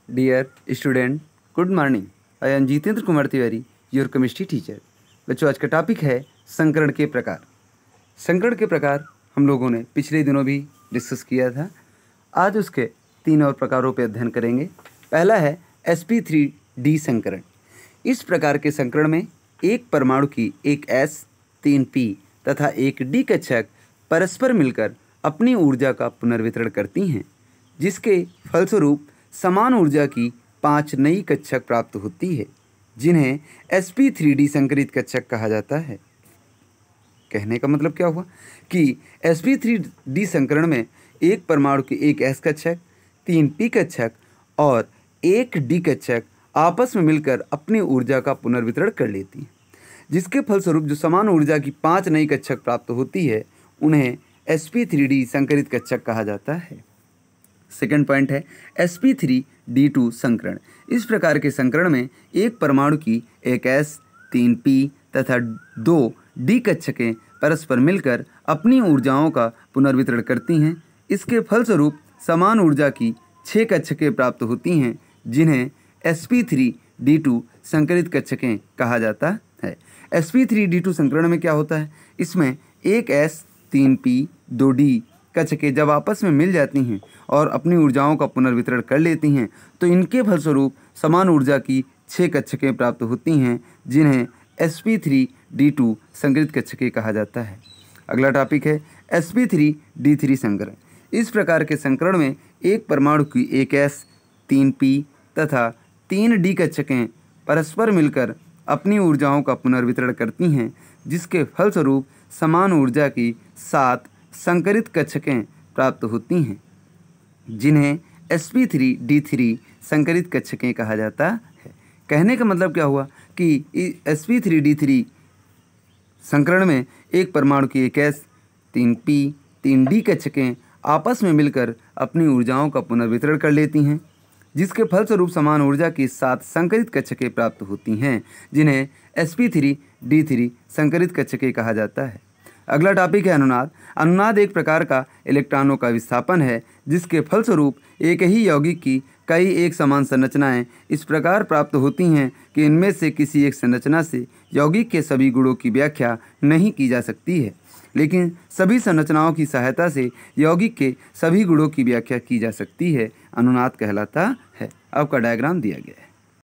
Dear student, good morning. I am Jitendra Kumar Tiwari, your chemistry teacher. बच्चों, आज का टॉपिक है संकरण के प्रकार। संकरण के प्रकार हम लोगों ने पिछले दिनों भी डिस्कस किया था। आज उसके 3 और प्रकारों पर अध्ययन करेंगे। पहला है sp3d संकरण। इस प्रकार के संकरण में एक परमाणु की एक s, 3 p तथा एक d कक्षक परस्पर मिलकर अपनी ऊर्जा का पुनर्वितरण करती हैं, जिसके फलस्वरूप समान ऊर्जा की 5 नई कक्षक प्राप्त होती है, जिन्हें sp3d संकरित कक्षक कहा जाता है। कहने का मतलब क्या हुआ कि sp3d संकरण में एक परमाणु की एक s कक्षक, 3 p कक्षक और एक d कक्षक आपस में मिलकर अपनी ऊर्जा का पुनर्वितरण कर लेती हैं, जिसके फलस्वरूप जो समान ऊर्जा की 5 नई कक्षक प्राप्त होती है, उन्हें sp3d संकरित कक्षक कहा जाता है। सेकंड पॉइंट है sp3d2 संकरण। इस प्रकार के संकरण में एक परमाणु की एक s, 3 p तथा 2 d कक्षकें परस्पर मिलकर अपनी ऊर्जाओं का पुनर्वितरण करती हैं। इसके फलस्वरूप समान ऊर्जा की 6 कक्षकें प्राप्त होती हैं, जिन्हें sp3d2 संकरित कक्षकें कहा जाता है। sp3d2 संकरण में क्या होता है? इसमें एक s, 3 p, 2 d कक्षकें जब आपस में मिल जाती हैं और अपनी ऊर्जाओं का पुनर्वितरण कर लेती हैं, तो इनके फलस्वरूप समान ऊर्जा की 6 कक्षकें प्राप्त होती हैं, जिन्हें sp3d2 संकरित कक्षकें कहा जाता है। अगला टॉपिक है sp3d3 संकरण। इस प्रकार के संकरण में एक परमाणु की एक s, 3 p तथा 3 d कक्षकें परस्पर मिलकर अपनी ऊर्जाओं का पुनर्वितरण करती हैं, जिसके फलस्वरूप समान ऊर्जा की 7 संकरित कक्षकें प्राप्त होती हैं, जिन्हें sp3d3 संकरित कक्षकें कहा जाता है। कहने का मतलब क्या हुआ कि sp3d3 संकरण में एक परमाणु की एक s, 3 p, 3 d कक्षकें आपस में मिलकर अपनी ऊर्जाओं का पुनर्वितरण कर लेती हैं, जिसके फलस्वरूप समान ऊर्जा की 7 संकरित कक्षकें प्राप्त होती हैं, जिन्हें sp3d3 संकरित कक्षकें कहा जाता है। अगला टॉपिक है अनुनाद। अनुनाद एक प्रकार का इलेक्ट्रॉनों का विस्थापन है, जिसके फलस्वरूप एक ही यौगिक की कई एक समान संरचनाएं इस प्रकार प्राप्त होती हैं कि इनमें से किसी एक संरचना से यौगिक के सभी गुणों की व्याख्या नहीं की जा सकती है, लेकिन सभी संरचनाओं की सहायता से यौगिक के सभी गुणों की व्याख्या की जा सकती है। अनुनाद कहलाता है। आपका डायग्राम दिया गया है।